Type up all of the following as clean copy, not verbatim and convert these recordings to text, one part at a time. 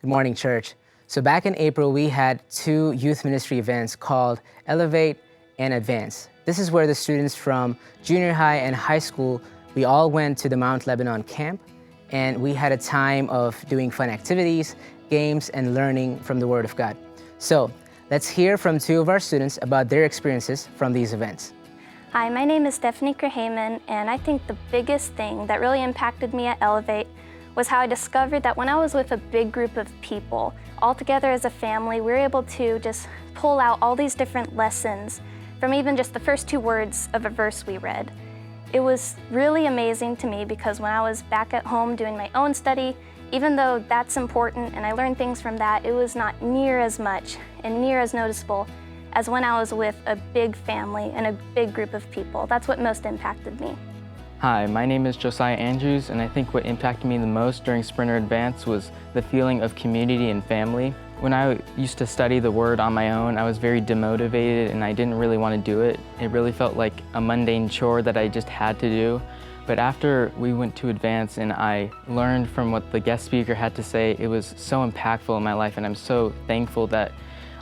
Good morning, church. So back in April, we had two youth ministry events called Elevate and Advance. This is where the students from junior high and high school, we all went to the Mount Lebanon camp, and we had a time of doing fun activities, games, and learning from the Word of God. So let's hear from two of our students about their experiences from these events. Hi, my name is Stephanie Krahaman, and I think the biggest thing that really impacted me at Elevate was how I discovered that when I was with a big group of people, all together as a family, we were able to just pull out all these different lessons from even just the first two words of a verse we read. It was really amazing to me because when I was back at home doing my own study, even though that's important and I learned things from that, it was not near as much and near as noticeable as when I was with a big family and a big group of people. That's what most impacted me. Hi, my name is Josiah Andrews, and I think what impacted me the most during Sprinter Advance was the feeling of community and family. When I used to study the Word on my own, I was very demotivated and I didn't really want to do it. It really felt like a mundane chore that I just had to do. But after we went to Advance and I learned from what the guest speaker had to say, it was so impactful in my life, and I'm so thankful that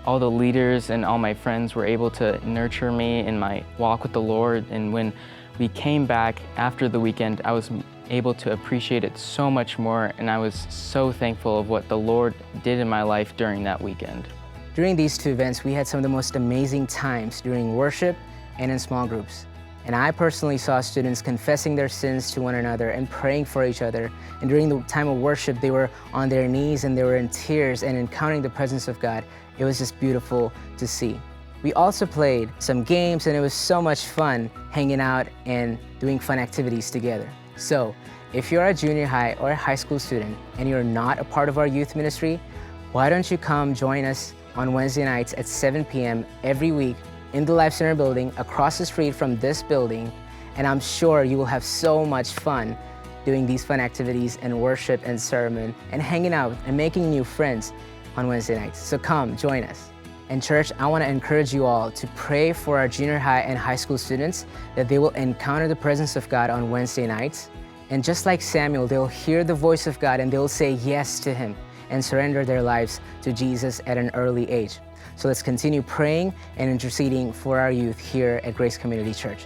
all the leaders and all my friends were able to nurture me in my walk with the Lord. And when we came back after the weekend, I was able to appreciate it so much more, and I was so thankful of what the Lord did in my life during that weekend. During these two events, we had some of the most amazing times during worship and in small groups. And I personally saw students confessing their sins to one another and praying for each other. And during the time of worship, they were on their knees and they were in tears and encountering the presence of God. It was just beautiful to see. We also played some games, and it was so much fun hanging out and doing fun activities together. So if you're a junior high or a high school student and you're not a part of our youth ministry, why don't you come join us on Wednesday nights at 7 p.m. every week in the Life Center building across the street from this building, and I'm sure you will have so much fun doing these fun activities and worship and sermon and hanging out and making new friends on Wednesday nights. So come join us. And church, I want to encourage you all to pray for our junior high and high school students that they will encounter the presence of God on Wednesday nights. And just like Samuel, they'll hear the voice of God and they'll say yes to Him and surrender their lives to Jesus at an early age. So let's continue praying and interceding for our youth here at Grace Community Church.